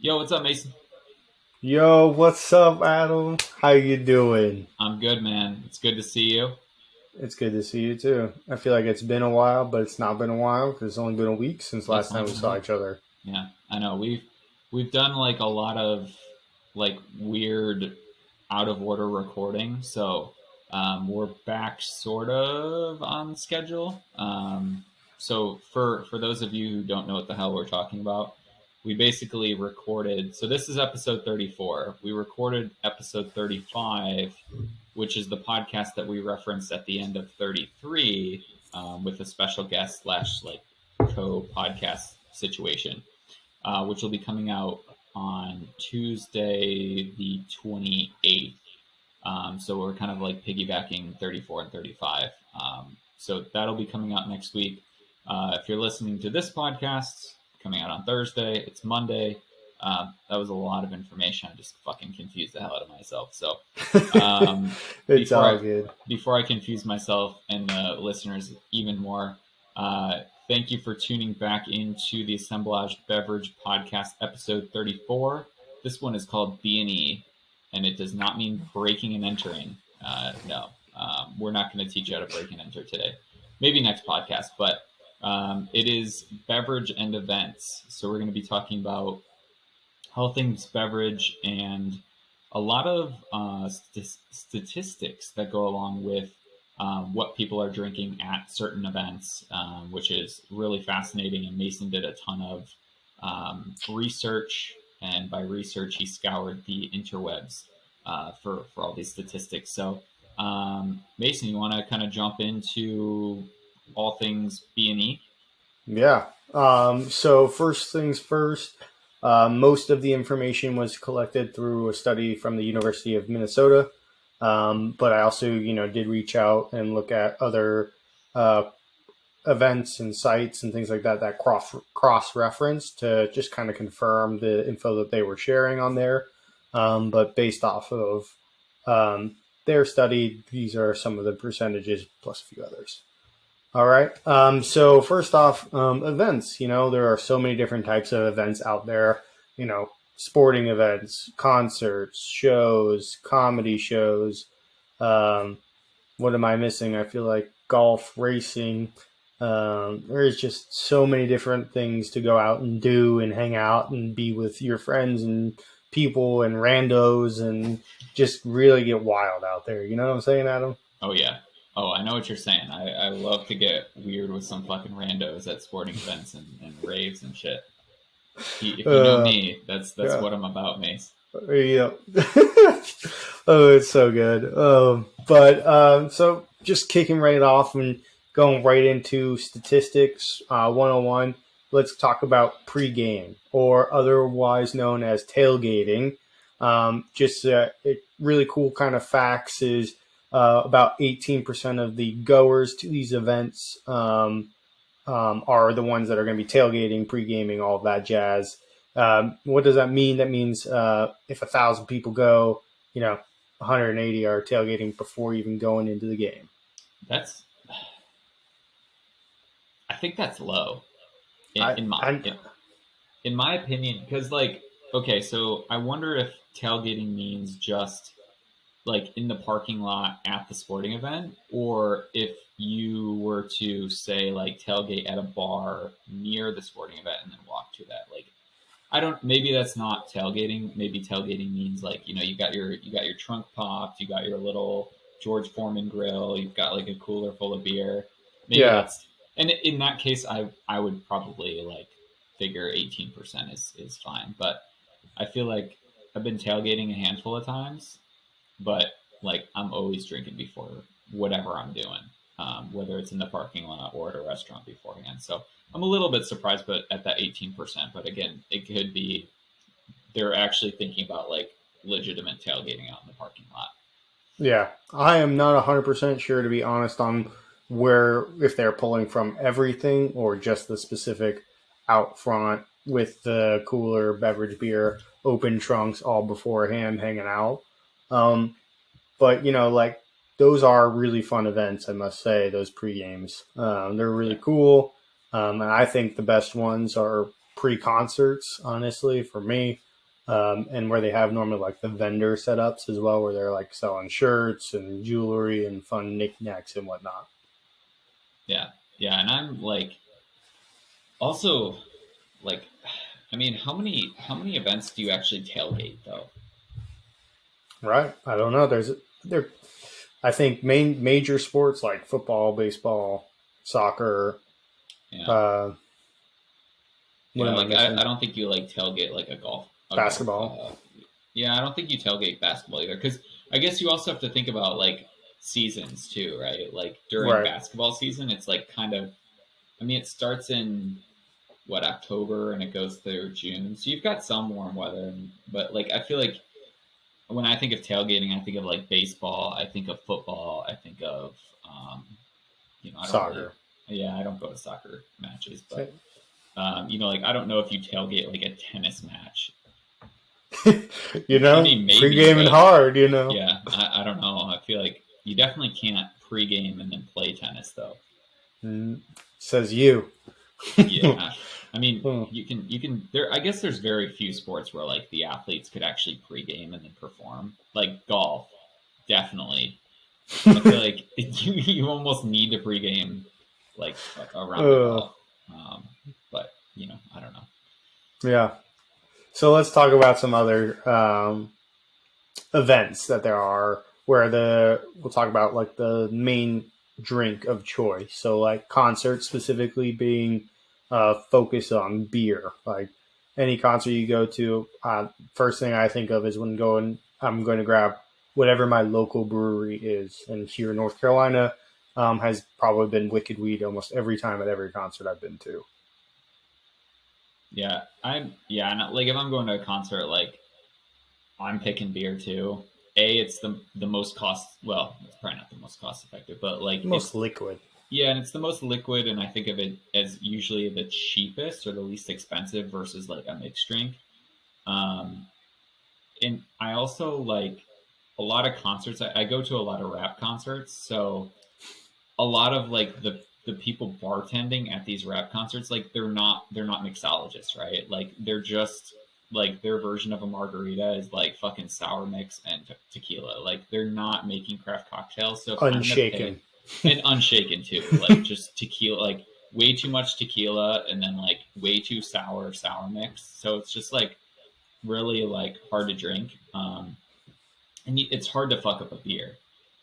Yo, what's up, Mason? Yo, what's up, Adam? How you doing? I'm good, man. It's good to see you. It's good to see you too. I feel like it's been a while, but it's not been a while because it's only been a week since It's last only time we been a saw week. each other. Yeah, I know. We've done like a lot of like weird out of order recording, so we're back sort of on schedule. So for those of you who don't know what the hell we're talking about, we basically recorded. So this is episode 34. We recorded episode 35, which is the podcast that we referenced at the end of 33, with a special guest slash like co-podcast situation, which will be coming out on Tuesday the 28th. So we're kind of like piggybacking 34 and 35. So that'll be coming out next week. If you're listening to this podcast, coming out on Thursday, it's Monday. That was a lot of information. I just fucking confused the hell out of myself. So um, It's before all I good. before I confuse myself and the listeners even more, thank you for tuning back into the Assemblage Beverage Podcast, episode 34. This one is called B&E, and it does not mean breaking and entering. No, we're not going to teach you how to break and enter today. Maybe next podcast, but it is beverage and events. So we're going to be talking about all things beverage and a lot of statistics that go along with what people are drinking at certain events, which is really fascinating. And Mason did a ton of research, and by research, he scoured the interwebs for all these statistics. So, Mason, you want to kind of jump into all things B&E? Yeah. So first things first, most of the information was collected through a study from the University of Minnesota. But I also, did reach out and look at other uh, events and sites and things like that that cross reference to just kind of confirm the info that they were sharing on there. But based off of their study, these are some of the percentages plus a few others. All right. So first off, events. There are so many different types of events out there. Sporting events, concerts, shows, comedy shows. Um, what am I missing? I feel like golf, racing. There's just so many different things to go out and do and hang out and be with your friends and people and randos and just really get wild out there. You know what I'm saying, Adam? Oh yeah. Oh, I know what you're saying. I love to get weird with some fucking randos at sporting events and raves and shit. If you know Uh, me, that's yeah. what I'm about, Mace. Yeah. Oh, it's so good. So just kicking right off and going right into statistics 101, let's talk about pregame, or otherwise known as tailgating. Just really cool kind of facts is about 18% of the goers to these events are the ones that are going to be tailgating, pre-gaming, all of that jazz. What does that mean? That means if 1,000 people go, 180 are tailgating before even going into the game. That's I think that's low in, I, in my I in, in my opinion, because like okay, so I wonder if tailgating means just like in the parking lot at the sporting event, or if you were to say like tailgate at a bar near the sporting event and then walk to that. Like I don't. Maybe that's not tailgating. Maybe tailgating means like you got your trunk popped. You got your little George Foreman grill. You've got like a cooler full of beer. Maybe yeah, that's. And in that case, I would probably like figure 18% is fine. But I feel like I've been tailgating a handful of times, but like I'm always drinking before whatever I'm doing, whether it's in the parking lot or at a restaurant beforehand. So I'm a little bit surprised, but at that 18%. But again, it could be they're actually thinking about like legitimate tailgating out in the parking lot. yeah. I am not 100% sure, to be honest, on where if they're pulling from everything or just the specific out front with the cooler beverage beer, open trunks all beforehand, hanging out. Um, But like those are really fun events, I must say. Those pre games, they're really Yeah, cool, and I think the best ones are pre-concerts, honestly, for me. And where they have normally like the vendor setups as well, where they're like selling shirts and jewelry and fun knickknacks and whatnot. Yeah. Yeah. And I'm like, also, like, I mean, how many events do you actually tailgate though? Right? I don't know. There. I think major sports like football, baseball, soccer. Yeah. Uh, what Yeah. am I Like, I missing? don't think you like tailgate like a golf. Basketball. Yeah. I don't think you tailgate basketball either. Cause I guess you also have to think about like seasons too, right? Like during Right. basketball season, it's like kind of, I mean, it starts in what, October, and it goes through June. So you've got some warm weather, but like I feel like when I think of tailgating, I think of like baseball, I think of football, I think of um, I don't really, Soccer. yeah, I don't go to soccer matches, but Same. like I don't know if you tailgate like a tennis match. I mean, maybe, Pre-gaming but hard. yeah, I don't know. I feel like you definitely can't pregame and then play tennis though. Says you. Yeah. I mean, Hmm. you can there I guess there's very few sports where like the athletes could actually pregame and then perform. Like golf, definitely. I feel like you almost need to pregame like around a uh, golf. Um, but I don't know. yeah. So let's talk about some other events that there are where we'll talk about like the main drink of choice. So like concerts specifically being focused on beer. Like any concert you go to, first thing I think of is I'm going to grab whatever my local brewery is. And here in North Carolina, has probably been Wicked Weed almost every time at every concert I've been to. Yeah, and like if I'm going to a concert, like I'm picking beer too. It's the most cost. Well, it's probably not the most cost effective, but like Most liquid. yeah, and it's the most liquid, and I think of it as usually the cheapest or the least expensive versus like a mixed drink. Um, and I also like a lot of concerts. I go to a lot of rap concerts, so a lot of like the people bartending at these rap concerts, like they're not mixologists, right? Like they're just like their version of a margarita is like fucking sour mix and tequila. Like they're not making craft cocktails. So if I'm gonna pay, Unshaken. and unshaken too, like just tequila, like way too much tequila and then like way too sour mix. So it's just like really like hard to drink. And it's hard to fuck up a beer.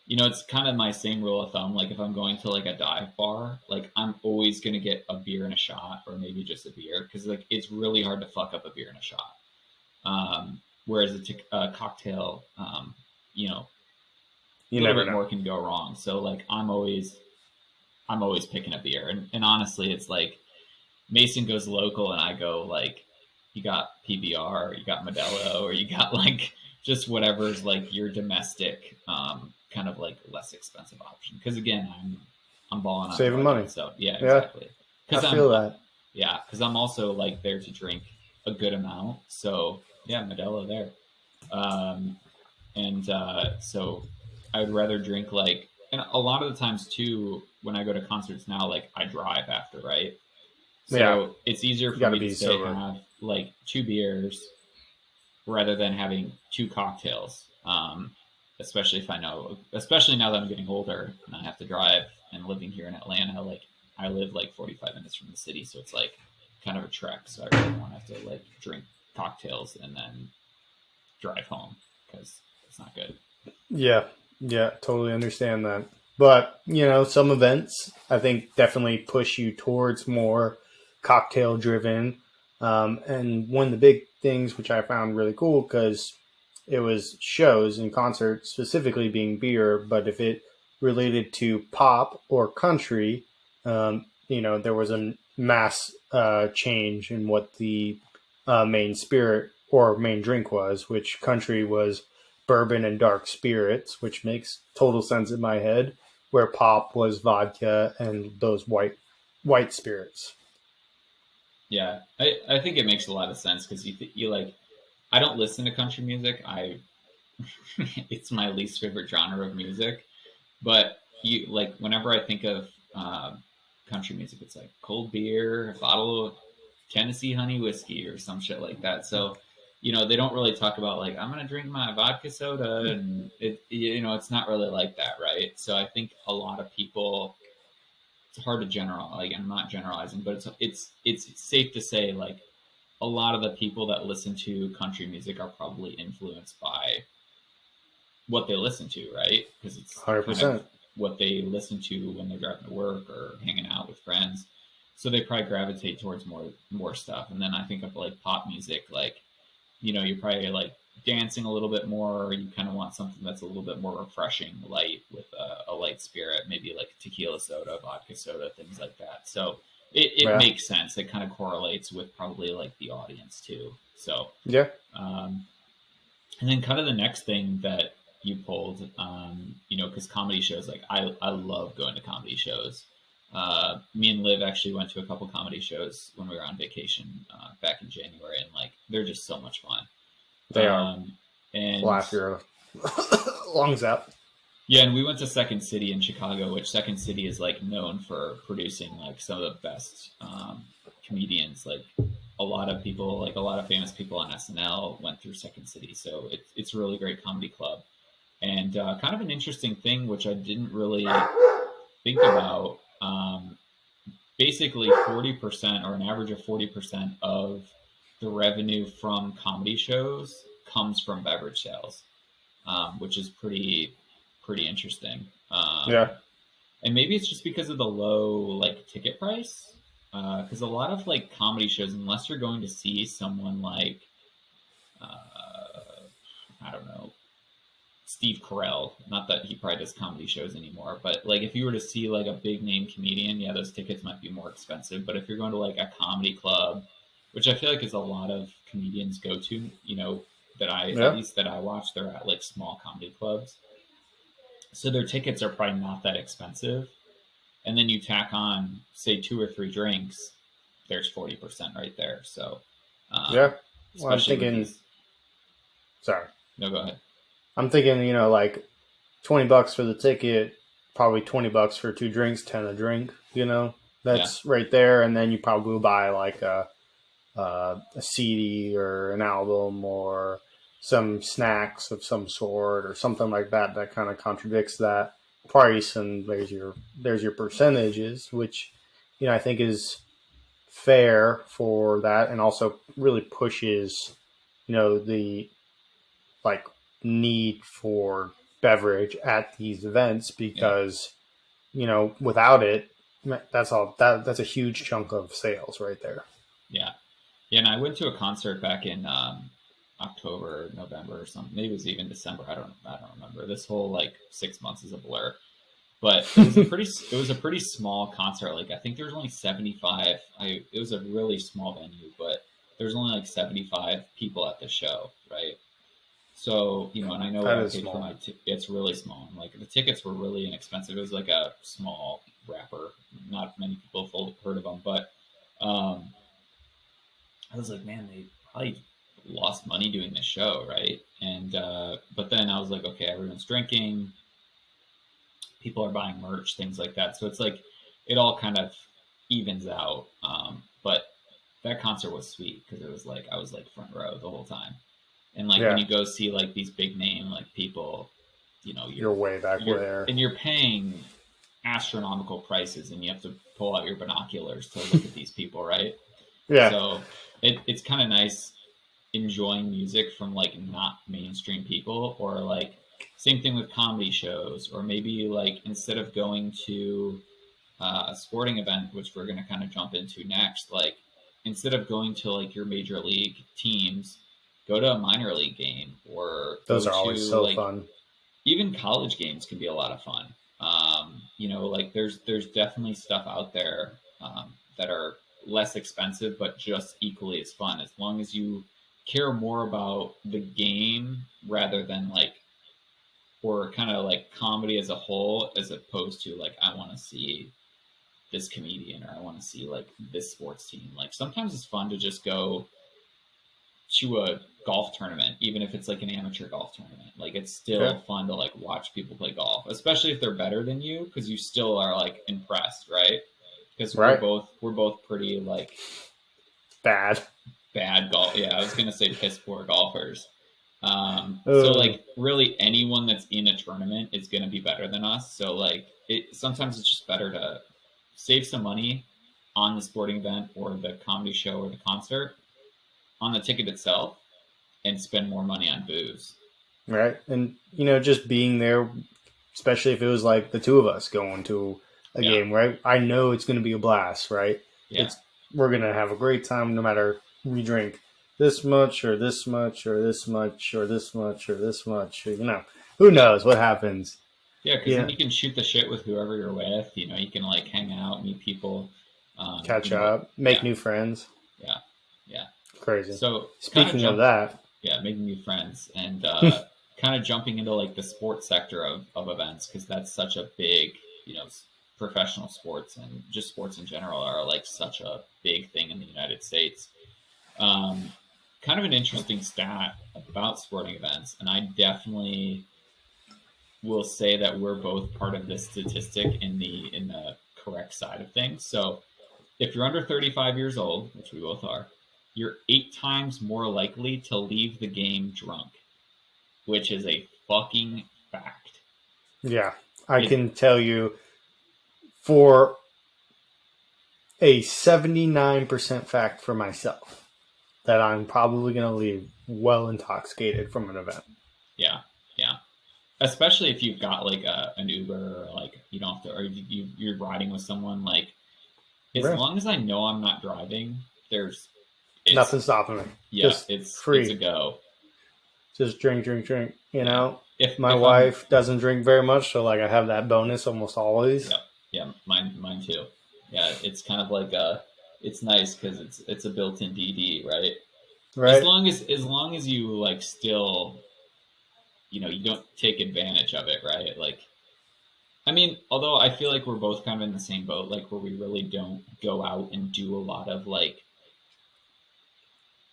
It's kind of my same rule of thumb. Like if I'm going to like a dive bar, like I'm always gonna get a beer and a shot, or maybe just a beer, because like it's really hard to fuck up a beer and a shot. Whereas a cocktail, you know, a You little never bit know. more can go wrong. So like I'm always picking a beer, and honestly, it's like Mason goes local, and I go like, you got PBR, or you got Modelo, or you got like just whatever's like your domestic, kind of like less expensive option. Because again, I'm balling on a Saving budget, money. so yeah, Yeah, exactly. I Because feel that. yeah, because I'm also like there to drink a good amount. So yeah, Modelo there. Um, and so I would rather drink like, and a lot of the times too, when I go to concerts now, like I drive after, right? Yeah, So it's easier you for got to me to be say sober. have like two beers rather than having two cocktails. Especially now that I'm getting older and I have to drive, and living here in Atlanta, like I live like 45 minutes from the city, so it's like kind of a trek. So I really don't have to like drink cocktails and then drive home, because it's not good. Yeah, yeah, totally understand that. But, some events I think definitely push you towards more cocktail driven. And one of the big things which I found really cool because it was shows and concerts specifically being beer, but if it related to pop or country, there was a mass change in what the main spirit or main drink was, which country was bourbon and dark spirits, which makes total sense in my head, where pop was vodka and those white spirits. Yeah, I think it makes a lot of sense because you like, I don't listen to country music. It's my least favorite genre of music. But you like, whenever I think of country music, it's like cold beer, a bottle of Tennessee honey whiskey or some shit like that. So, they don't really talk about like, I'm going to drink my vodka soda, and it's not really like that. Right. So I think a lot of people, it's hard to generalize, like, I'm not generalizing, but it's safe to say like a lot of the people that listen to country music are probably influenced by what they listen to, right? Because it's kind of 100%. what they listen to when they're driving to work or hanging out with friends. So they probably gravitate towards more stuff. And then I think of like pop music, like, you're probably like dancing a little bit more, or you kind of want something that's a little bit more refreshing, light, with a light spirit, maybe like tequila soda, vodka soda, things like that. So it Yeah. makes sense. It kind of correlates with probably like the audience too. So, Yeah. and then kind of the next thing that you pulled, because comedy shows, like I love going to comedy shows. Me and Liv actually went to a couple comedy shows when we were on vacation back in January, and like they're just so much fun. They are. And Laugh your lungs out. yeah, and we went to Second City in Chicago, which Second City is like known for producing like some of the best comedians. Like a lot of people, like a lot of famous people on SNL went through Second City, so it's a really great comedy club. And kind of an interesting thing, which I didn't really think about. Basically, 40% or an average of 40% of the revenue from comedy shows comes from beverage sales, which is pretty interesting. Yeah. And maybe it's just because of the low like ticket price. Because a lot of like comedy shows, unless you're going to see someone like I don't know, Steve Carell. Not that he probably does comedy shows anymore, but like if you were to see like a big name comedian, yeah, those tickets might be more expensive. But if you're going to like a comedy club, which I feel like is a lot of comedians go to, that at Yeah. least that I watch, they're at like small comedy clubs. So their tickets are probably not that expensive. And then you tack on, say, 2 or 3 drinks, there's 40% right there. So, Yeah. Well, I'm especially with thinking. these. Sorry. No, go ahead. I'm thinking. Like $20 for the ticket, probably $20 for 2 drinks, 10 a drink. Yeah. That's right there, and then you probably buy like a CD or an album or some snacks of some sort or something like that that kind of contradicts that price, and there's your percentages, which I think is fair for that, and also really pushes the like need for beverage at these events, Yeah. because without it, that's a huge chunk of sales right there. Yeah. Yeah. And I went to a concert back in October, November or something. Maybe it was even December. I don't remember. This whole like 6 months is a blur. But it was a pretty small concert. Like I think there was only 75. It was a really small venue, but there's only like 75 people at the show, right? So, and I know what That I is paid for small. it's really small. And like the tickets were really inexpensive. It was like a small rapper. Not many people have heard of them, but um, I was like, man, they probably lost money doing this show, right? And but then I was like, okay, everyone's drinking, people are buying merch, things like that. So it's like it all kind of evens out. But that concert was sweet because it was like I was like front row the whole time. And like when Yeah, you go see like these big name like people, you're way back there. you're paying astronomical prices, and you have to pull out your binoculars to look at these people, right? Yeah, So it's kind of nice enjoying music from like not mainstream people, or like same thing with comedy shows, or maybe like instead of going to a sporting event, which we're going to kind of jump into next, like instead of going to like your major league teams, go to a minor league game, or those go are to always so like fun. even college games can be a lot of fun. Like there's definitely stuff out there that are less expensive, but just equally as fun, as long as you care more about the game rather than like, or kind of like comedy as a whole, as opposed to like, I want to see this comedian, or I want to see like this sports team. Like sometimes it's fun to just go to a golf tournament, even if it's like an amateur golf tournament. Like it's Yeah, still fun to like watch people play golf, especially if they're better than you, because you still are like impressed, right? Because we're right. both we're both pretty like bad. Bad golf. Yeah, I was gonna say piss poor golfers. So Uh, like really anyone that's in a tournament is gonna be better than us. So like sometimes it's just better to save some money on the sporting event or the comedy show or the concert on the ticket itself and spend more money on booze. right. And, just being there, especially if it was like the two of us going to a Yeah, game, right? I know it's going to be a blast, right? yeah, We're going to have a great time no matter we drink this much or this much or this much or this much or this much. Who yeah. knows what happens. Yeah, because then Yeah. you can shoot the shit with whoever you're with. You can like hang out, meet people. Catch up, make Yeah, new friends. yeah, yeah. Crazy. So kind of Speaking of that, yeah, making new friends and kind of jumping into like the sports sector of events because that's such a big, professional sports and just sports in general are like such a big thing in the United States. Kind of an interesting stat about sporting events, and I definitely will say that we're both part of this statistic in the correct side of things. So if you're under 35 years old, which we both are, you're 8 times more likely to leave the game drunk, which is a fucking fact. yeah, I It, can tell you for a 79% fact for myself that I'm probably going to leave well intoxicated from an event. yeah, yeah. Especially if you've got like an Uber or like you don't have to, or you're riding with someone. Like as Right. long as I know I'm not driving, it's Nothing stopping me. yeah, Just it's a free. go. Just drink, drink, drink. Yeah. My If I'm wife doesn't drink very much, so like I have that bonus almost always. yeah, yeah, mine too. Yeah, it's kind of like it's nice because it's a built-in DD, right? Right? As long as you like still, you don't take advantage of it, right? Like, I mean, although I feel like we're both kind of in the same boat, like where we really don't go out and do a lot of like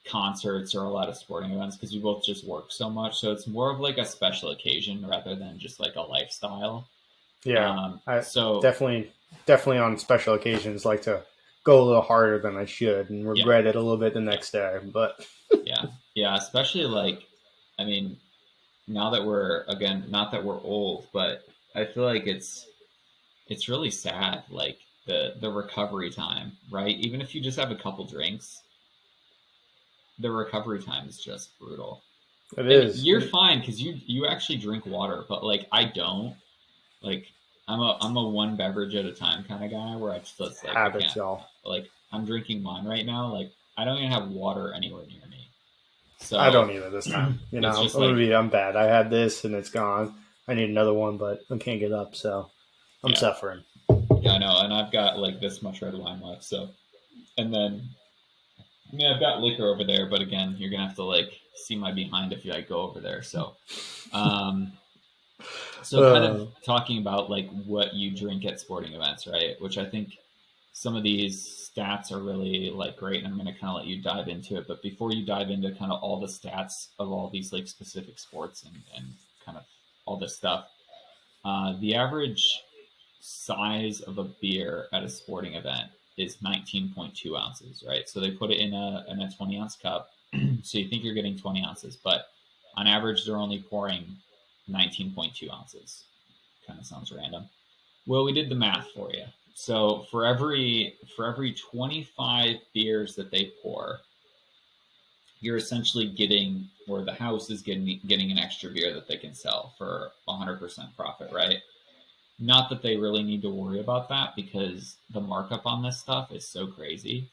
concerts or a lot of sporting events because we both just work so much. So it's more of like a special occasion rather than just like a lifestyle. Yeah. I So definitely on special occasions like to go a little harder than I should and yeah, regret it a little bit the yeah, next day. But yeah, yeah. Especially like, I mean, now that we're again, not that we're old, but I feel like it's really sad, like the recovery time, right? Even if you just have a couple drinks, the recovery time is just brutal. it And is. you're fine because you actually drink water, but like I don't. Like I'm a one beverage at a time kind of guy where I just like I Habits, can't. y'all. Like I'm drinking mine right now. Like I don't even have water anywhere near me. I don't So either this time. it's just like I'm bad. I had this and it's gone. I need another one, but I can't get up, so I'm yeah, suffering. yeah, I know. And I've got like this much red wine left. So and then I mean I've got liquor over there, but again you're gonna have to like see my behind if you like go over there. Um, so kind of Uh, talking about like what you drink at sporting events, right? Which I think some of these stats are really like great, and I'm going to kind of let you dive into it. But before you dive into kind of all the stats of all these like specific sports and kind of all this stuff, the average size of a beer at a sporting event is 19.2 ounces, right? So they put it in a 20-ounce cup. So you think you're getting 20 ounces, but on average they're only pouring 19.2 ounces. Kind of sounds random. Well, we did the math for you. So for every 25 beers that they pour, you're essentially getting, or the house is getting an extra beer that they can sell for 100% profit, right? Not that they really need to worry about that because the markup on this stuff is so crazy,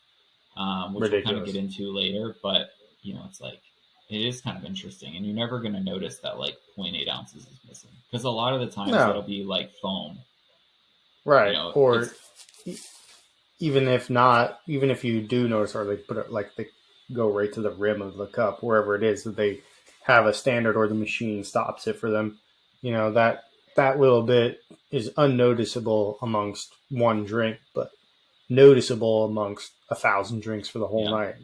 which we'll kind of get Ridiculous. into later. But it's like it is kind of interesting, and you're never going to notice that like zero point 0.8 ounces is missing because a lot of the times it'll No, be like foam. right. Or It's even if not, even if you do notice, or they put it like they go right to the rim of the cup, wherever it is that they have a standard, or the machine stops it for them. That little bit is unnoticeable amongst one drink, but noticeable amongst 1,000 drinks for the whole yeah, night.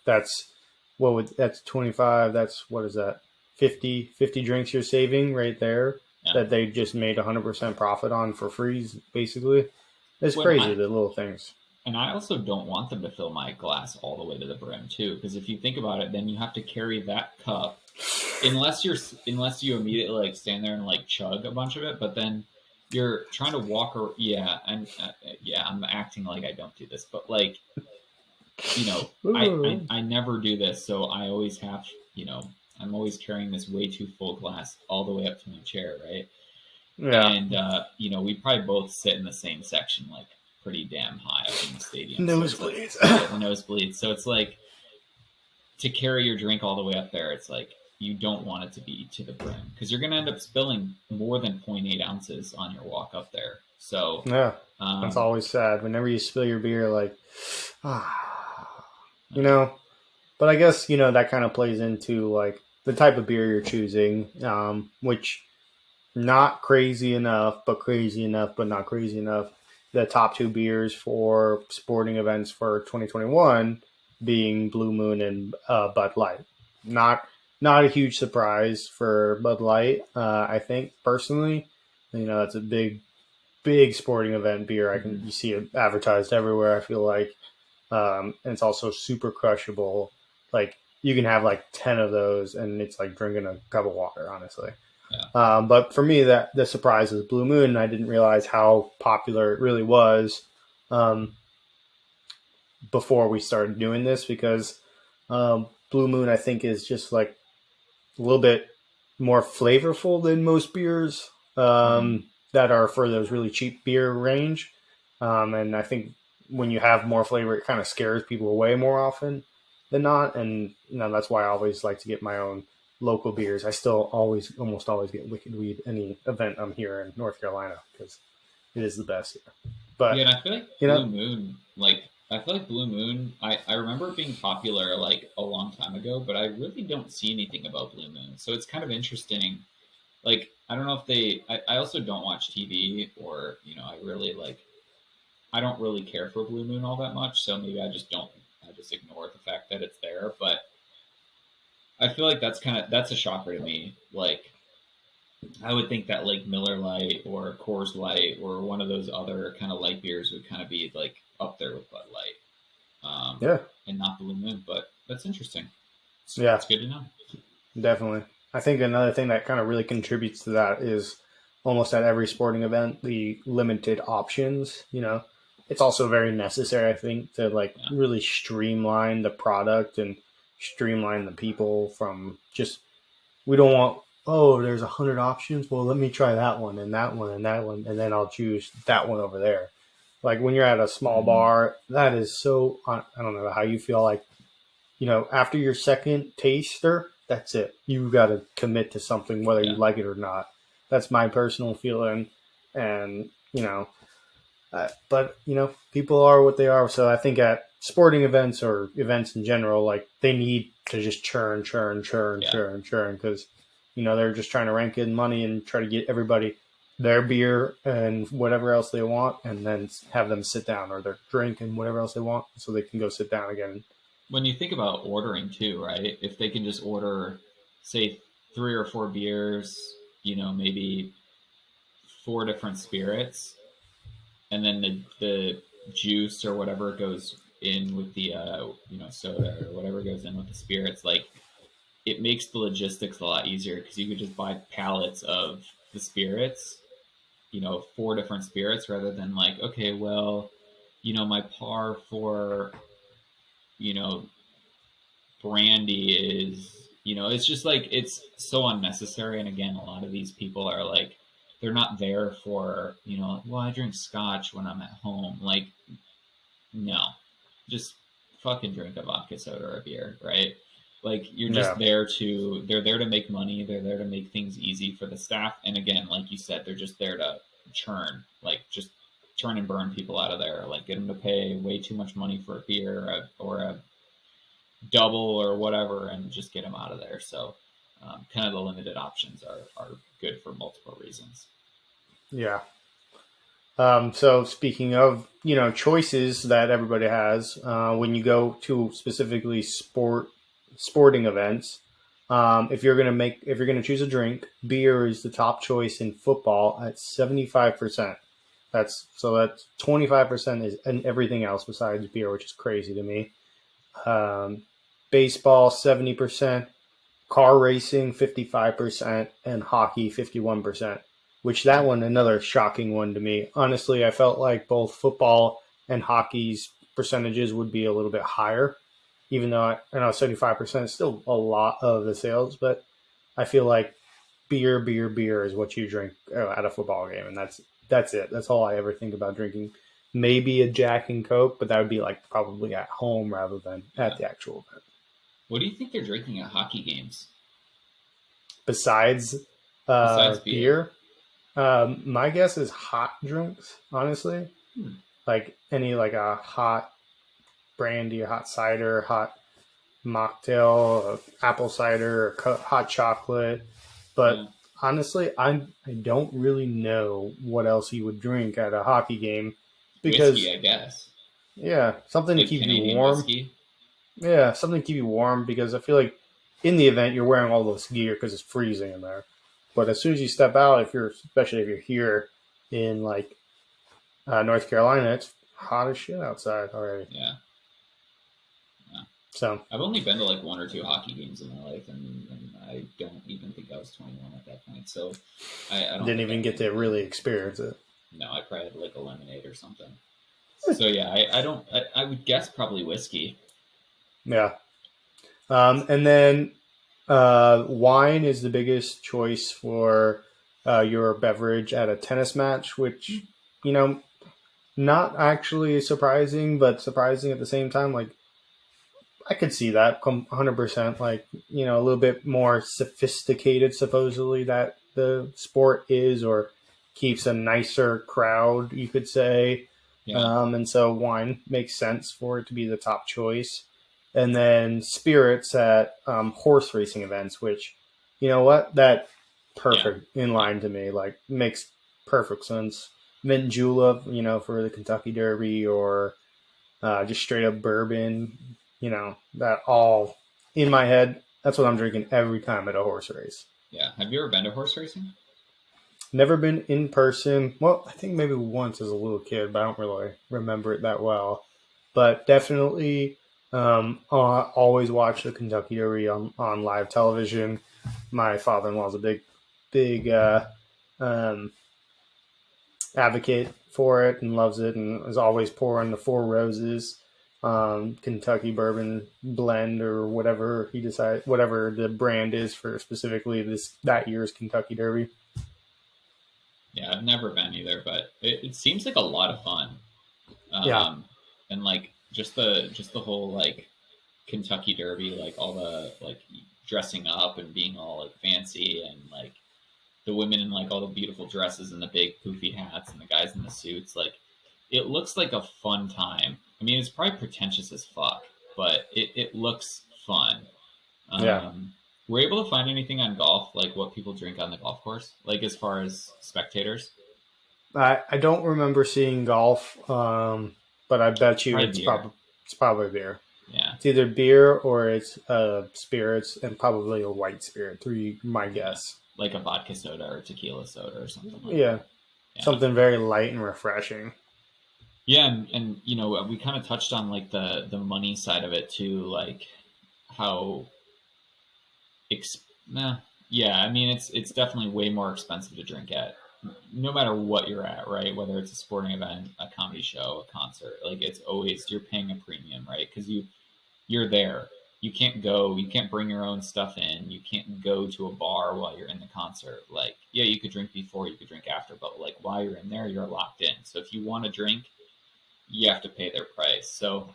That's 25. That's what is that? 50 drinks you're saving right there yeah. that they just made 100% profit on for free, basically. It's When crazy, I the little things. and I also don't want them to fill my glass all the way to the brim too, because if you think about it, then you have to carry that cup unless you immediately like stand there and like chug a bunch of it, but then you're trying to walk or yeah, I'm acting like I don't do this, but like I never do this, so I always have I'm always carrying this way too full glass all the way up to my chair, right? Yeah. And we probably both sit in the same section, like pretty damn high up in the stadium. Nosebleeds. So it's like, the nosebleeds. So it's like to carry your drink all the way up there. It's like you don't want it to be to the brim because you're going to end up spilling more than 0.8 ounces on your walk up there. So Yeah, that's always sad. Whenever you spill your beer, like, But I guess that kind of plays into like the type of beer you're choosing, which not crazy enough, but crazy enough, but not crazy enough. The top two beers for sporting events for 2021 being Blue Moon and Bud Light. Not a huge surprise for Bud Light. I think personally, that's a big sporting event beer. You see it advertised everywhere. I feel like, and it's also super crushable. Like you can have like 10 of those, and it's like drinking a cup of water, honestly. Yeah. But for me, that the surprise was Blue Moon. I didn't realize how popular it really was before we started doing this because Blue Moon, I think, is just like a little bit more flavorful than most beers that are for those really cheap beer range. And I think when you have more flavor, it kind of scares people away more often than not. And that's why I always like to get my own local beers. I still almost always get Wicked Weed any event I'm here in North Carolina because it is the best here. But yeah, and I feel like Blue Moon, Blue Moon, I remember it being popular like a long time ago, but I really don't see anything about Blue Moon. So it's kind of interesting. Like, I don't know if I also don't watch TV or, I don't really care for Blue Moon all that much. So maybe I just ignore the fact that it's there. But I feel like that's a shocker to me. Like, I would think that like Miller Lite or Coors Light or one of those other kind of light beers would kind of be like up there with Bud Light. And not Blue Moon, but that's interesting. It's good to know. Definitely. I think another thing that kind of really contributes to that is almost at every sporting event, the limited options, it's also very necessary, I think, to really streamline the product and streamline the people from just, we don't want, there's 100 options. Well, let me try that one and that one and that one. And then I'll choose that one over there. Like when you're at a small bar, that is so, I don't know how you feel like, after your second taster, that's it. You got to commit to something, whether you like it or not. That's my personal feeling. And, but, people are what they are. So I think at sporting events or events in general, like they need to just churn because, they're just trying to rank in money and try to get everybody their beer and whatever else they want and then have them sit down or their drink and whatever else they want so they can go sit down again. When you think about ordering too, right? If they can just order, say, 3 or 4 beers, maybe 4 different spirits, and then the juice or whatever goes in with the soda or whatever goes in with the spirits, like it makes the logistics a lot easier because you could just buy pallets of the spirits, 4 different spirits rather than like, okay, well, my par for brandy is, it's just like, it's so unnecessary. And again, a lot of these people are like, they're not there for, well, I drink scotch when I'm at home. Like, no, just fucking drink a vodka soda or a beer, right? Like you're just they're there to make money. They're there to make things easy for the staff. And again, like you said, they're just there to churn, like just churn and burn people out of there, like get them to pay way too much money for a beer or a double or whatever and just get them out of there. So kind of the limited options are good for multiple reasons. Yeah. So speaking of, choices that everybody has, when you go to specifically sporting events, if you're going to choose a drink, beer is the top choice in football at 75%. That's 25% is and everything else besides beer, which is crazy to me. Um, Baseball 70%, car racing 55%, and hockey 51%. Which that one another shocking one to me. Honestly, I felt like both football and hockey's percentages would be a little bit higher, even though I know 75% is still a lot of the sales, but I feel like beer is what you drink at a football game, and that's it. That's all I ever think about drinking. Maybe a Jack and Coke, but that would be like probably at home rather than Yeah. at the actual event. What do you think they're drinking at hockey games Besides besides beer? beer, my guess is hot drinks. Honestly, Hmm. like any like a hot brandy, a hot cider, hot mocktail, apple cider, hot chocolate. But Yeah. honestly, I don't really know what else you would drink at a hockey game Whiskey, because I guess. yeah, something to Like keep you Canadian warm. whiskey. Yeah, something to keep you warm because I feel like in the event you're wearing all this gear because it's freezing in there. But as soon as you step out, especially if you're here in like North Carolina, it's hot as shit outside already. Yeah. Yeah. So I've only been to like one or two hockey games in my life, and I don't even think I was 21 at that point. So I don't didn't think even I get can. to really experience it. No, I probably had like a lemonade or something. So yeah, I don't. I would guess probably whiskey. Yeah. And then wine is the biggest choice for your beverage at a tennis match, which, you know, not actually surprising, but surprising at the same time. Like, I could see that 100%. Like, you know, a little bit more sophisticated, supposedly, that the sport is, or keeps a nicer crowd, you could say. Yeah, And so wine makes sense for it to be the top choice. And then spirits at horse racing events, which, you know what, that yeah, perfect in yeah, line to me. Like, makes perfect sense. Mint julep, you know, for the Kentucky Derby, or just straight up bourbon, you know, that all in my head. That's what I'm drinking every time at a horse race. yeah. Have you ever been to horse racing? Never been in person. Well, I think maybe once as a little kid, but I don't really remember it that well. But definitely, always watch the Kentucky Derby on live television. My father-in-law is a big um, advocate for it and loves it, and is always pouring the Four Roses Kentucky bourbon blend, or whatever he decides, whatever the brand is for specifically that year's Kentucky Derby. Yeah, I've never been either, but it seems like a lot of fun. Yeah, And like just the whole like Kentucky Derby, like all the like dressing up and being all like fancy, and like the women in like all the beautiful dresses and the big poofy hats, and the guys in the suits. Like it looks like a fun time. I mean, it's probably pretentious as fuck, but it looks fun. yeah. Um, were you able to find anything on golf, like what people drink on the golf course, like as far as spectators? I don't remember seeing golf, but I bet you Probably beer. it's probably beer. Yeah, It's either beer or it's spirits, and probably a white spirit. Through my yeah, guess. like a vodka soda or tequila soda or something like Yeah, that. Yeah. something very light and refreshing. Yeah, and you know, we kind of touched on like the money side of it too, like how nah, yeah, I mean it's definitely way more expensive to drink at, no matter what you're at, right? Whether it's a sporting event, a comedy show, a concert, like it's always you're paying a premium, right? Because you're there. You can't bring your own stuff in. You can't go to a bar while you're in the concert. Like, yeah, you could drink before, you could drink after, but like while you're in there, you're locked in. So if you want to drink, you have to pay their price. So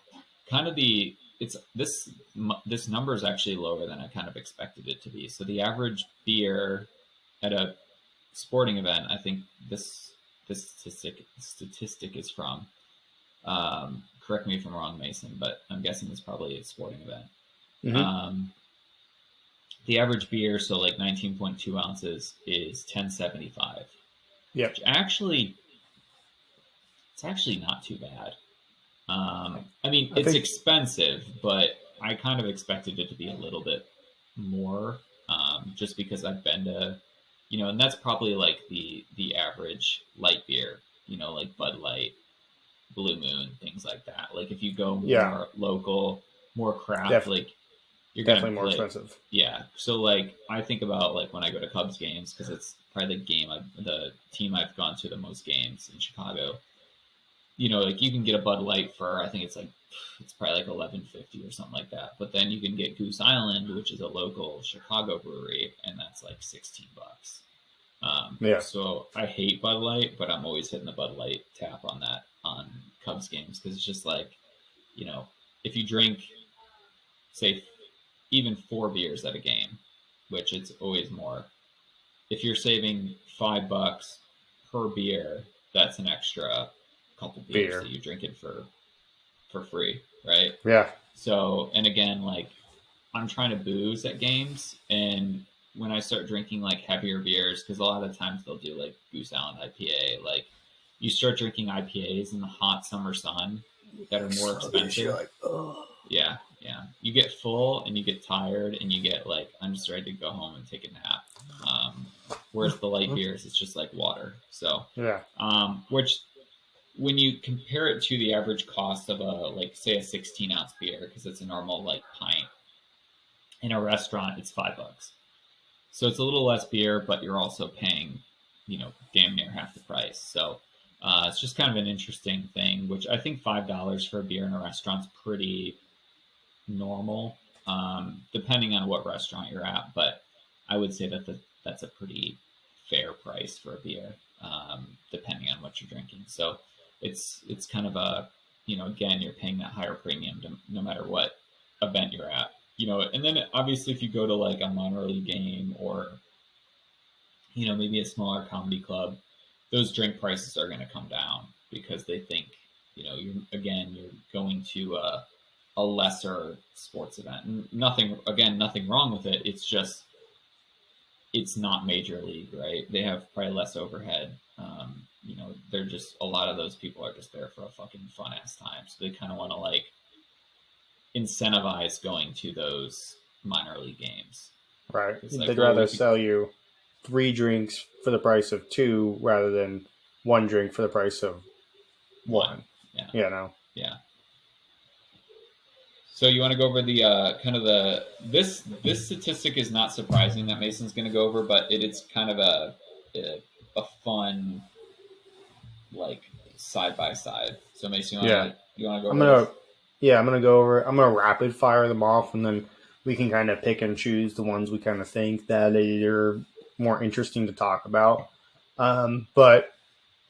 kind of this number is actually lower than I kind of expected it to be. So the average beer at a sporting event, I think this statistic is from. Correct me if I'm wrong, Mason, but I'm guessing it's probably a sporting event. Hmm. Um, the average beer, so like 19.2 ounces, is 10.75, Yep. which actually it's actually not too bad. I mean, I it's think expensive, but I kind of expected it to be a little bit more, just because I've been to, and that's probably like the average light beer. like Bud Light, Blue Moon, things like that. Like if you go Yeah, more local, more craft, def- like you're gonna definitely more like expensive. yeah. So like I think about like when I go to Cubs games because it's probably the team I've gone to the most games in Chicago. Like you can get a Bud Light for I think it's probably like 11.50 or something like that. But then you can get Goose Island, which is a local Chicago brewery, and that's like $16. Yeah, So I hate Bud Light, but I'm always hitting the Bud Light tap on Cubs games because it's just like, you know, if you drink, say, even 4 beers at a game, which it's always more. If you're saving $5 per beer, that's an extra couple beers that beer. you're drinking for free, right? Yeah, So, and again, like I'm trying to booze at games, and when I start drinking like heavier beers, because a lot of times they'll do like Goose Island IPA, like you start drinking IPAs in the hot summer sun that are more sluggish. You're expensive. like, oh, Yeah, yeah. You get full and you get tired and you get like, I'm just ready to go home and take a nap. Whereas the light beers, it's just like water. So, yeah, which when you compare it to the average cost of like say a 16-ounce beer, because it's a normal like pint in a restaurant, it's $5. So it's a little less beer, but you're also paying, damn near half the price. So it's just kind of an interesting thing, which I think $5 for a beer in a restaurant's pretty normal, depending on what restaurant you're at. But I would say that's a pretty fair price for a beer, depending on what you're drinking. So it's kind of again, you're paying that higher premium no matter what event you're at. And then obviously if you go to like a minor league game or maybe a smaller comedy club, those drink prices are going to come down because they think you're going to a lesser sports event. And nothing wrong with it. It's just it's not major league, right? They have probably less overhead. They're just a lot of those people are just there for a fucking fun ass time, so they kind of want to like incentivize going to those minor league games. right. It's like, They'd well, rather if you, sell you 3 drinks for the price of two rather than 1 drink for the price of one, one. yeah, No. yeah. So you want to go over the kind of this statistic is not surprising that Mason's going to go over, but it's kind of a fun like side by side. So Mason, Yeah. you want to go I'm over this? gonna I'm gonna go over. I'm gonna rapid fire them off, and then we can kind of pick and choose the ones we kind of think that are more interesting to talk about. But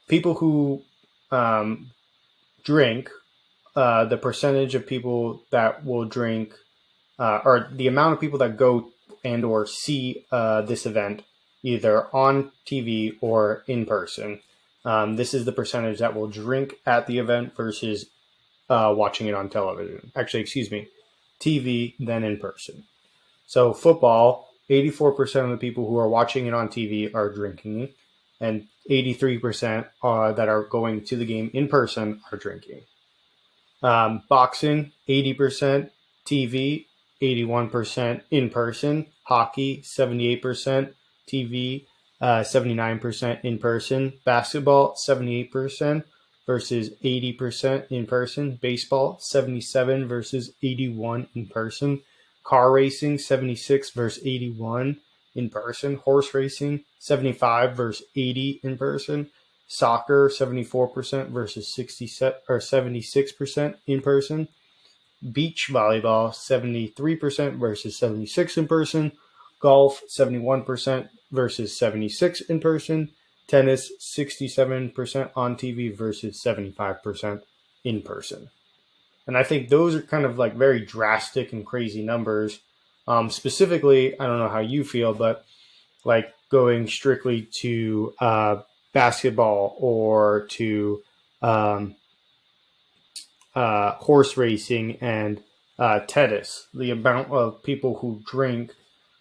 people who drink, the percentage of people that will drink, or the amount of people that go and or see this event either on TV or in person. This is the percentage that will drink at the event versus watching it on television. Actually, excuse me, TV, then in person. So football, 84% of the people who are watching it on TV are drinking, and 83% that are going to the game in person are drinking. Boxing, 80% TV, 81% in person. Hockey, 78% TV, 79% in person. Basketball, 78% versus 80% in person. Baseball, 77 versus 81 in person. Car racing, 76 versus 81 in person. Horse racing, 75 versus 80 in person. Soccer, 74% versus 76% in person. Beach volleyball, 73% versus 76 in person. Golf, 71% versus 76 in person. Tennis, 67% on TV versus 75% in person. And I think those are kind of like very drastic and crazy numbers. Specifically, I don't know how you feel, but like going strictly to basketball or to horse racing and tennis, the amount of people who drink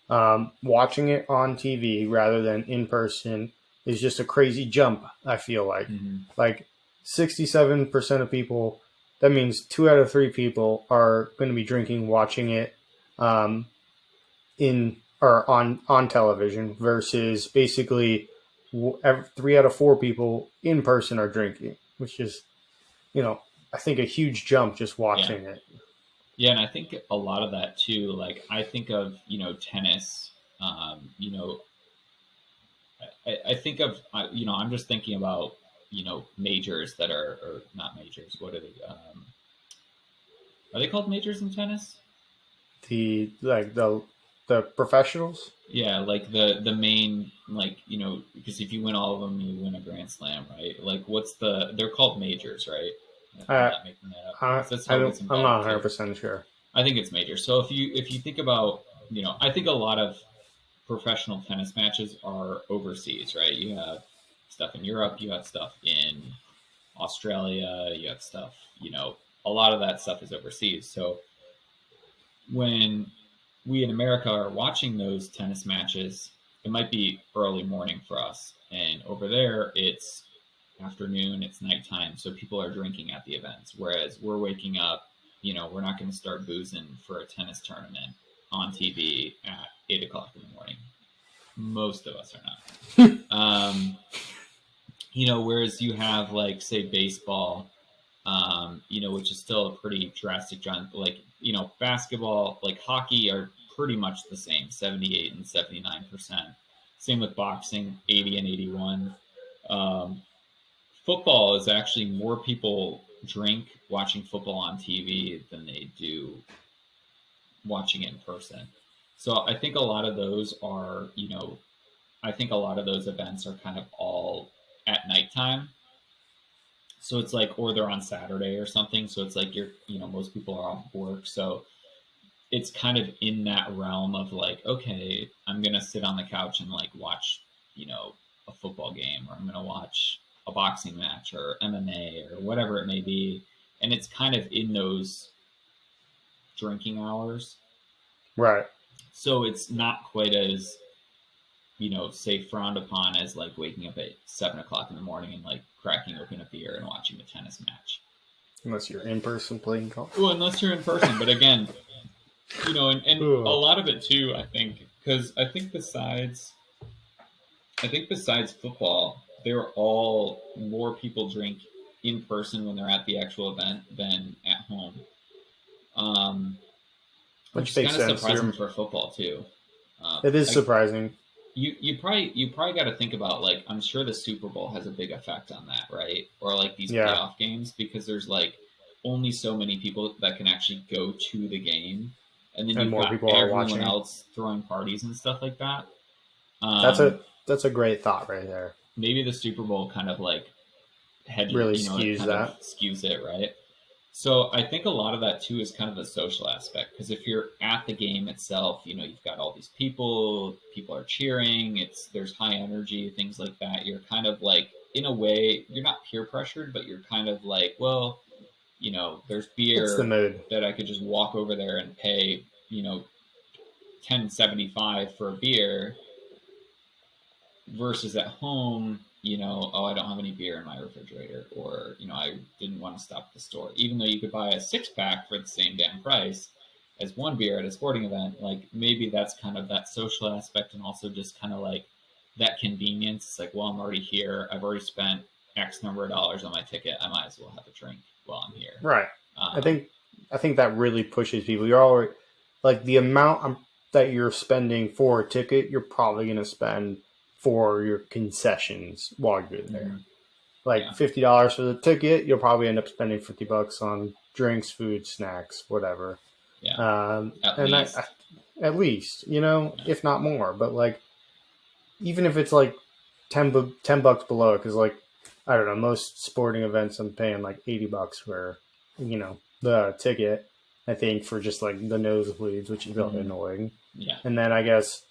watching it on TV rather than in person is just a crazy jump. I feel like 67% of people. That means 2 out of 3 people are going to be drinking watching it in or on television versus basically 3 out of 4 people in person are drinking, which is, I think a huge jump just watching it. Yeah, and I think a lot of that too, like I think of, tennis, I think of, I'm just thinking about, majors that or not majors. What are they? Are they called majors in tennis? The professionals. Yeah, like the main, like, because if you win all of them, you win a Grand Slam, right? Like, they're called majors, right? I'm not making that up. I, 'Cause that's I how it don't. gets I'm not involved too. 100% sure. I think it's major. So if you think about, I think a lot of professional tennis matches are overseas, right? You have stuff in Europe, you have stuff in Australia, you have stuff, a lot of that stuff is overseas. So when we in America are watching those tennis matches, it might be early morning for us. And over there, it's afternoon, it's nighttime. So people are drinking at the events. Whereas we're waking up, we're not going to start boozing for a tennis tournament on TV at 8 o'clock in the morning. Most of us are not. Whereas you have, like, say, baseball, which is still a pretty drastic jump. Like, basketball, like hockey are pretty much the same, 78 and 79%. Same with boxing, 80 and 81. Football is actually more people drink watching football on TV than they do watching it in person. So I think a lot of those are, I think a lot of those events are kind of all at nighttime. So it's like, or they're on Saturday or something. So it's like most people are off work. So it's kind of in that realm of like, okay, I'm going to sit on the couch and like watch, a football game, or I'm going to watch a boxing match or MMA or whatever it may be. And it's kind of in those drinking hours. Right. So it's not quite as, say, frowned upon as like waking up at 7 o'clock in the morning and like cracking open a beer and watching a tennis match. Unless you're in person playing golf. Well, unless you're in person. But again, and a lot of it too, I think, because I think besides football, there are all more people drink in person when they're at the actual event than at home. Which is kind of surprising for football too. It is surprising. You probably got to think about, like, I'm sure the Super Bowl has a big effect on that, right? Or like these playoff games, because there's like only so many people that can actually go to the game, and then you've got everyone else throwing parties and stuff like that. That's a great thought right there. Maybe the Super Bowl kind of like skews it, right? So I think a lot of that too is kind of the social aspect, because if you're at the game itself, you've got all these people are cheering, there's high energy, things like that. You're kind of like, in a way, you're not peer pressured, but you're kind of like, well, there's beer that I could just walk over there and pay, $10.75 for a beer, versus at home, I don't have any beer in my refrigerator, or, I didn't want to stop at the store. Even though you could buy a 6-pack for the same damn price as one beer at a sporting event, like, maybe that's kind of that social aspect, and also just kind of like that convenience. It's like, well, I'm already here. I've already spent X number of dollars on my ticket. I might as well have a drink while I'm here. Right. I think that really pushes people. You're already, like, the amount that you're spending for a ticket, you're probably going to spend for your concessions while you're there. Mm-hmm. Like $50 for the ticket, you'll probably end up spending $50 on drinks, food, snacks, whatever. Yeah. At least, if not more. But like, even if it's like $10 below, because like, I don't know, most sporting events I'm paying like $80 for, the ticket. I think for just like the nosebleeds, which is really annoying. Yeah. And then I guess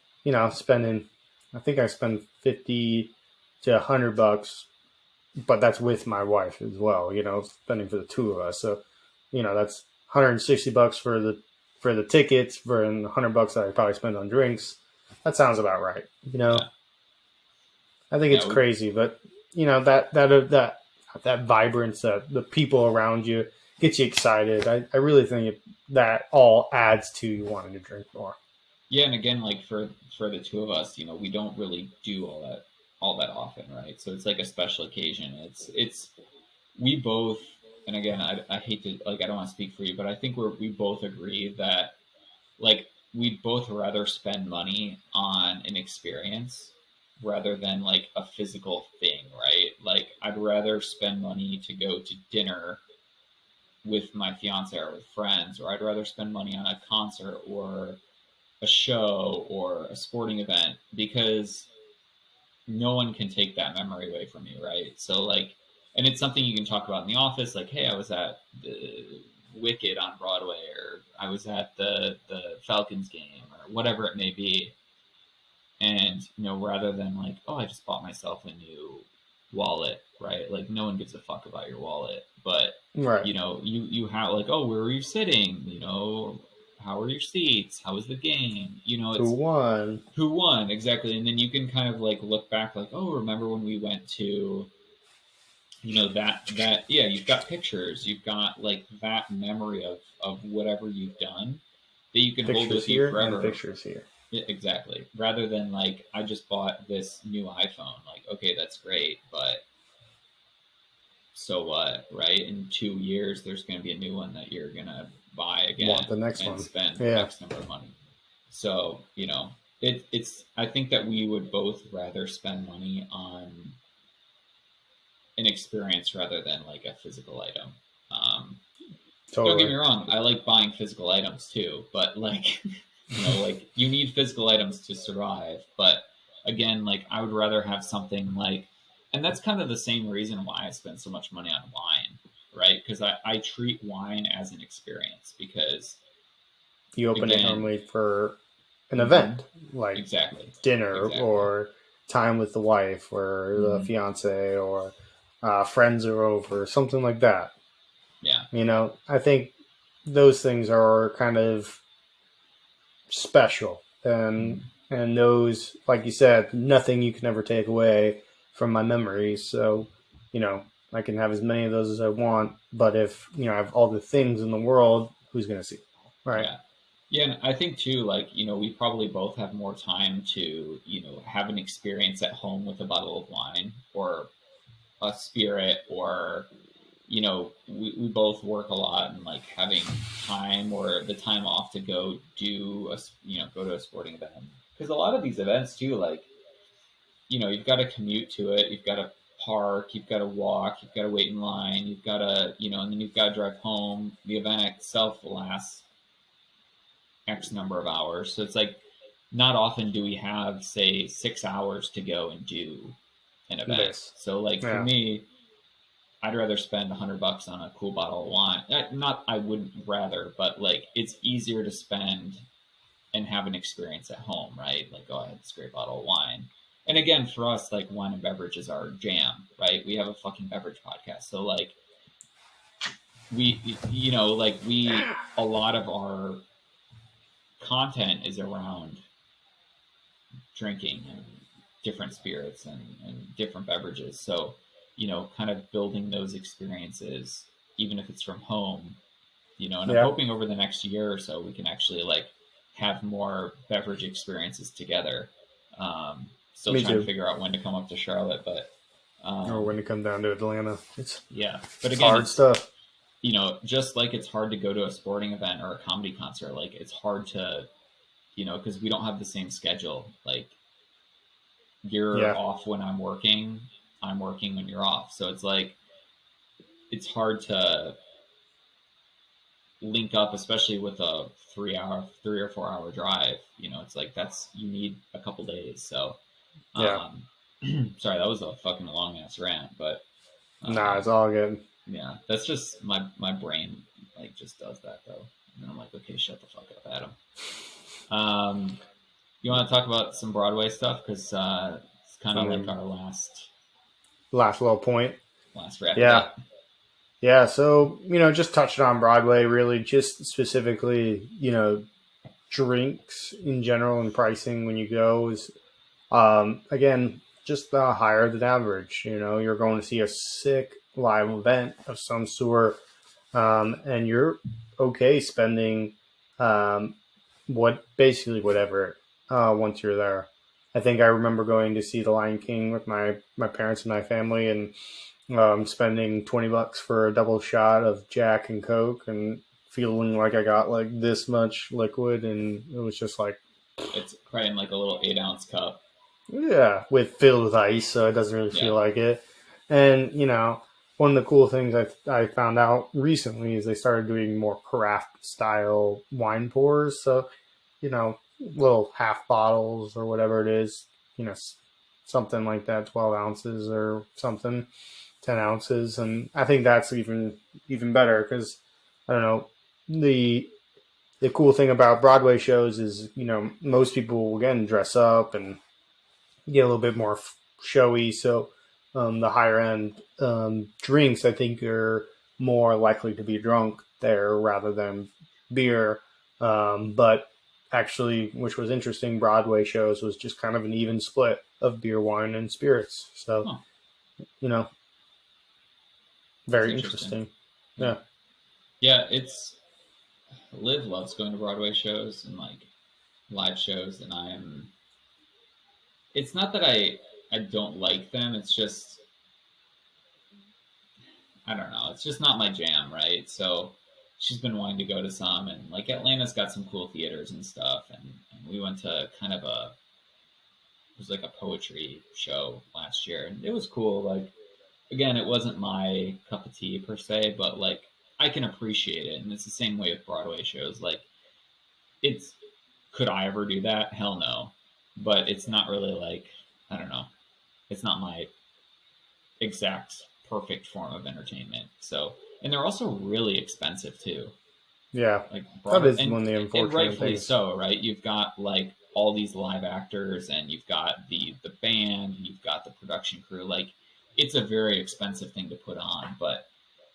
spending. I think I spend $50 to $100, but that's with my wife as well. Spending for the two of us, so that's $160 for the tickets, for $100 that I probably spend on drinks. That sounds about right. Yeah. I think it's crazy, but that vibrance, that the people around you gets you excited. I really think that all adds to you wanting to drink more. Yeah, and again, like for the two of us, we don't really do all all that often, right? So it's like a special occasion. We both, and again, I hate to, like, I don't want to speak for you, but I think we both agree that, like, we'd both rather spend money on an experience rather than like a physical thing, right? Like, I'd rather spend money to go to dinner with my fiance or with friends, or I'd rather spend money on a concert or a show or a sporting event, because no one can take that memory away from you, right? So like, and it's something you can talk about in the office, like, hey, I was at the Wicked on Broadway, or I was at the Falcons game, or whatever it may be. And rather than like, oh, I just bought myself a new wallet, right? Like, no one gives a fuck about your wallet, but Right. you have like, oh, where were you sitting? How were your seats? How was the game? Who It's won? who won exactly, and then you can kind of like look back, like, oh, remember when we went to, that yeah, you've got pictures, you've got like that memory of whatever you've done that you can hold Pictures with you here and forever. pictures here. Yeah, exactly. Rather than like, I just bought this new iPhone. Like, okay, that's great, but so what, right? In 2 years, there's going to be a new one that you're going to buy Want again the next and one. spend Yeah. X number of money. So, it's, I think that we would both rather spend money on an experience rather than like a physical item. Um, don't get Totally. me wrong, I like buying physical items too, but like, like, you need physical items to survive. But again, like, I would rather have something like, and that's kind of the same reason why I spend so much money on wine, right? Because I treat wine as an experience, because You open it again, normally for an mm-hmm, event, like exactly, dinner exactly, or time with the wife or the mm-hmm, fiance, or friends are over, something like that. yeah, I think those things are kind of special, and mm-hmm, those, like you said, nothing you can ever take away from my memories. So, you know, I can have as many of those as I want, but if I have all the things in the world, who's going to see them all, right? yeah. Yeah, and I think too, like, we probably both have more time to, have an experience at home with a bottle of wine or a spirit, or we both work a lot, and like having time or the time off to go do go to a sporting event, because a lot of these events too, like, you've got to commute to it, you've got to park, you've got to walk, you've got to wait in line, you've got to and then you've got to drive home. The event itself lasts X number of hours, so it's like, not often do we have, say, 6 hours to go and do an event. This, So like, for yeah, me, I'd rather spend $100 on a cool bottle of wine. Not, I wouldn't rather, but like, it's easier to spend and have an experience at home, right? Like, oh, I had this great bottle of wine. And again, for us, like, wine and beverage is our jam, right? We have a fucking beverage podcast, so like, like, a lot of our content is around drinking and different spirits and different beverages. So, kind of building those experiences, even if it's from home, and I'm yeah. hoping over the next year or so we can actually like have more beverage experiences together. Still Me trying to too. figure out when to come up to Charlotte, but Or when you come down to Atlanta, yeah. But it's again, hard it's, stuff. just like it's hard to go to a sporting event or a comedy concert. Like, it's hard to, because we don't have the same schedule. Like, you're Yeah, off when I'm working when you're off. So it's like, it's hard to link up, especially with a 3 or 4 hour drive. It's like, you need a couple days. So, yeah. um, sorry, that was a fucking long ass rant, but Nah, it's um, all good. yeah, that's just my brain, like, just does that though. And then I'm like, okay, shut the fuck up, Adam. You want to talk about some Broadway stuff, because it's kind I of like mean, our last little point. last wrap it Yeah, up. yeah. So just touched on Broadway, really, just specifically, drinks in general and pricing when you go is, again, just higher than average. You're going to see a sick live event of some sort, and you're okay spending, basically whatever, once you're there. I think I remember going to see The Lion King with my parents and my family, and spending $20 for a double shot of Jack and Coke, and feeling like I got like this much liquid, and it was just like, It's probably in like a little 8-ounce cup. yeah, filled with ice, so it doesn't really feel like it. And one of the cool things I found out recently is they started doing more craft style wine pours. So, little half bottles or whatever it is, something like that, 12 ounces or something, 10 ounces. And I think that's even better because, I don't know, the cool thing about Broadway shows is, most people will again dress up and get a little bit more showy. So the higher end drinks, I think, are more likely to be drunk there rather than beer. But actually, which was interesting, Broadway shows was just kind of an even split of beer, wine, and spirits. So, very interesting. Yeah. Yeah, Liv loves going to Broadway shows and like live shows, and it's not that I don't like them, it's just, I don't know, it's just not my jam, right? So she's been wanting to go to some, and like Atlanta's got some cool theaters and stuff, and we went to kind of it was like a poetry show last year, and it was cool. Like, again, it wasn't my cup of tea per se, but like I can appreciate it, and it's the same way with Broadway shows. Like, could I ever do that? Hell no. But it's not really like, I don't know, it's not my exact perfect form of entertainment. So, and they're also really expensive too. Yeah, like that is one of the unfortunate and rightfully things. So, right? You've got like all these live actors, and you've got the band, and you've got the production crew. Like, it's a very expensive thing to put on, but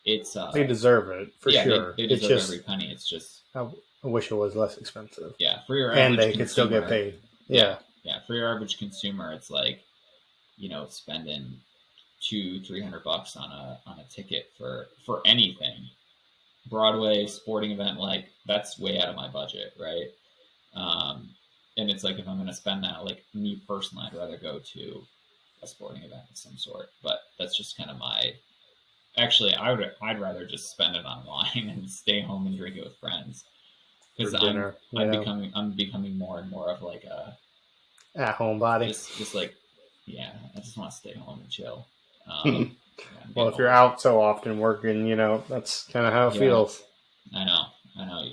it's they deserve it for sure. They deserve every penny. It's just, I wish it was less expensive. Yeah, for your and average they consumer, could still get paid. Yeah, for your average consumer, it's like, spending $200-$300 on a ticket for anything. Broadway sporting event, like, that's way out of my budget, right? And it's like, if I'm going to spend that, like, me personally, I'd rather go to a sporting event of some sort. But that's just kind of actually, I'd rather just spend it on wine and stay home and drink it with friends, because I'm becoming more and more of like a at home body. Just like, yeah, I just want to stay home and chill. Well, if you're out so often working, that's kind of how it feels. I know.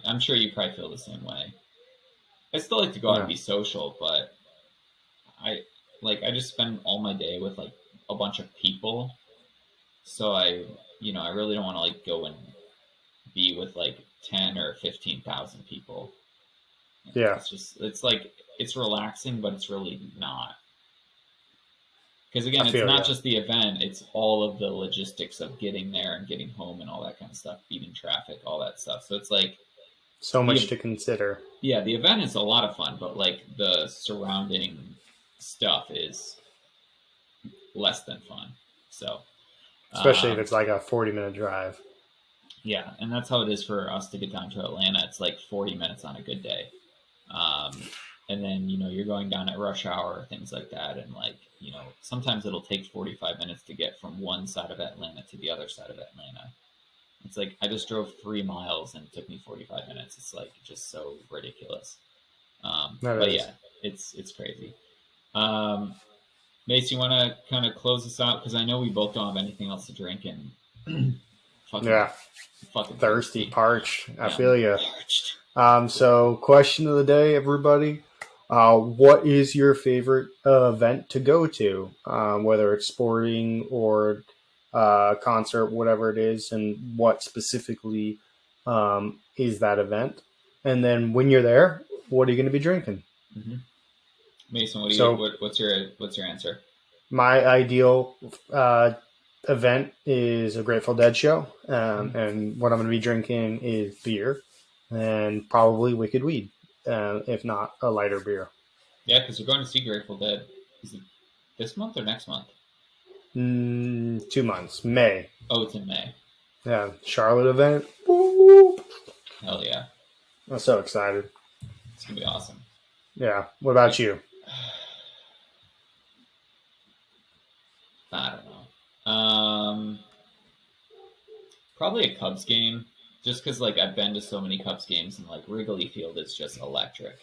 I'm sure you probably feel the same way. I still like to go out and be social, but I just spend all my day with like a bunch of people. So I really don't want to like go and be with like 10 or 15,000 people. Yeah. It's like, it's relaxing, but it's really not. Because again, it's not just the event, it's all of the logistics of getting there and getting home and all that kind of stuff, beating traffic, all that stuff. So it's like, so much to consider. Yeah, the event is a lot of fun, but like the surrounding stuff is less than fun. So, especially if it's like a 40-minute drive. Yeah, and that's how it is for us to get down to Atlanta. It's like 40 minutes on a good day. And then, you're going down at rush hour, things like that. And like, sometimes it'll take 45 minutes to get from one side of Atlanta to the other side of Atlanta. It's like, I just drove 3 miles and it took me 45 minutes. It's like just so ridiculous. But yeah, it's crazy. Mace, you want to kind of close this out? Because I know we both don't have anything else to drink, and fucking thirsty, parched. I feel you. So question of the day, everybody. What is your favorite event to go to? Whether it's sporting or concert, whatever it is, and what specifically is that event? And then when you're there, what are you going to be drinking? Mm-hmm. Mason, what's your answer? My ideal event is a Grateful Dead show, and what I'm going to be drinking is beer and probably Wicked Weed, if not a lighter beer. Yeah, because you're going to see Grateful Dead. Is it this month or next month? 2 months. May. Oh, it's in May. Yeah, Charlotte event. Hell yeah. I'm so excited. It's going to be awesome. Yeah. What about you? I don't know. Probably a Cubs game, just because like I've been to so many Cubs games and like Wrigley Field is just electric.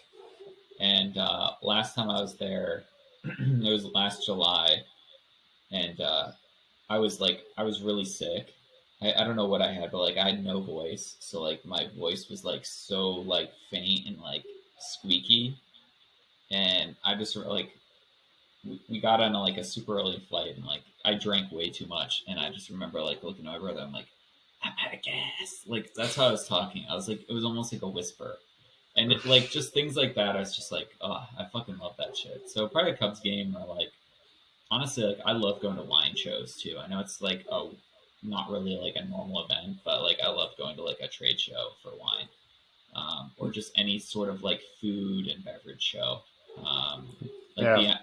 And last time I was there, it was last July, and I was really sick. I don't know what I had, but like I had no voice, so like my voice was like so like faint and like squeaky, and I just like we got on like a super early flight, and like I drank way too much, and I just remember like looking at my brother, I'm like, I'm out of gas. Like that's how I was talking. I was like, it was almost like a whisper, and it, like just things like that. I was just like, oh, I fucking love that shit. So probably a Cubs game, or like honestly, like I love going to wine shows too. I know it's like not really like a normal event, but like I love going to like a trade show for wine, or just any sort of like food and beverage show. Like Yeah.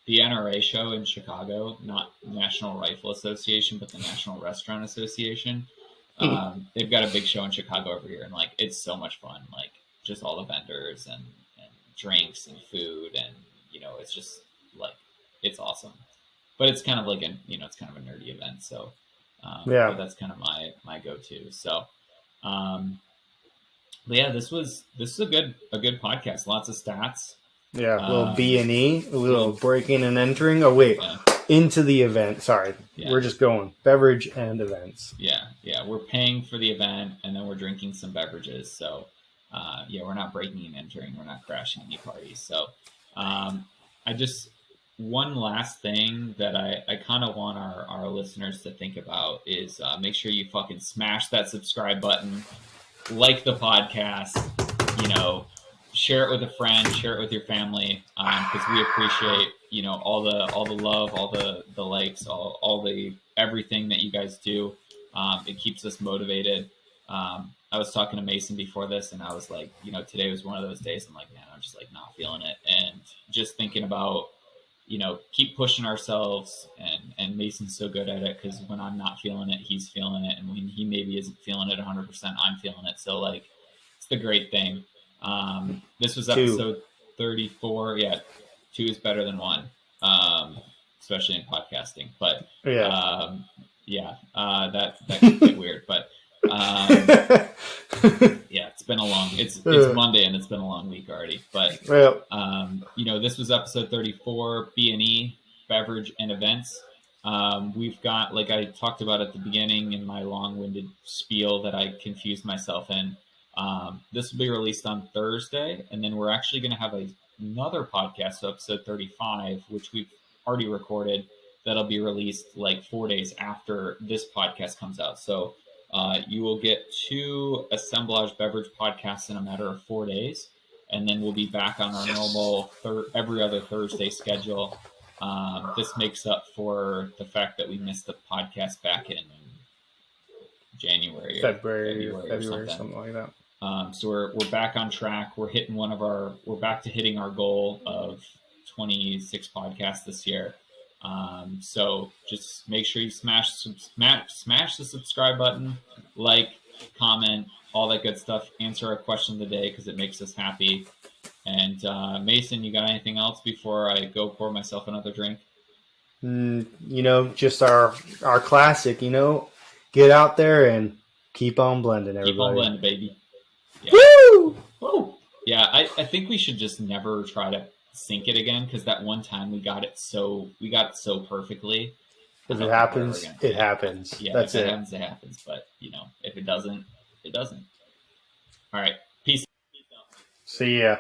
the NRA show in Chicago, not National Rifle Association, but the National Restaurant Association. They've got a big show in Chicago every year, and like it's so much fun. Like just all the vendors and drinks and food, and it's just like it's awesome. But it's kind of like it's kind of a nerdy event. So, but Yeah. that's kind of my go to. So, but yeah, this is a good podcast. Lots of stats. Yeah. A little Um, B&E, a little little, breaking and entering. Oh, wait. yeah, Into the event. Sorry. yeah. We're just going. Beverage and events. Yeah. We're paying for the event, and then we're drinking some beverages. So, yeah, we're not breaking and entering. We're not crashing any parties. So, I just one last thing that I kind of want our listeners to think about is make sure you fucking smash that subscribe button, like the podcast, share it with a friend, share it with your family, because we appreciate all the love, all the likes, all the everything that you guys do. It keeps us motivated. I was talking to Mason before this, and I was like, today was one of those days. I'm like, man, I'm just like not feeling it, and just thinking about keep pushing ourselves, and Mason's so good at it because when I'm not feeling it, he's feeling it, and when he maybe isn't feeling it 100%, I'm feeling it. So like it's the great thing. This was Two. episode 34. Yeah, two is better than one, especially in podcasting. But Yeah. yeah, that could get weird. But yeah, it's been a long. It's Monday and it's been a long week already. But Well, this was episode 34, B&E, beverage and events. We've got, like I talked about at the beginning in my long-winded spiel that I confused myself in. This will be released on Thursday, and then we're actually going to have another podcast, so episode 35, which we've already recorded. That'll be released like 4 days after this podcast comes out. So you will get two Assemblage Beverage Podcasts in a matter of 4 days, and then we'll be back on our normal every other Thursday schedule. This makes up for the fact that we missed the podcast back in January February, something like that. So we're back on track. We're back to hitting our goal of 26 podcasts this year. So just make sure you smash the subscribe button, like, comment, all that good stuff. Answer our question of the day because it makes us happy. And Mason, you got anything else before I go pour myself another drink? Just our classic. Get out there and keep on blending, everybody. Keep on blending, baby. Yeah. Woo! Woo! Yeah, I think we should just never try to sync it again because that one time we got it so perfectly. If it happens, it happens. Yeah, that's if it. It happens, it happens. But if it doesn't, it doesn't. All right, peace. See ya.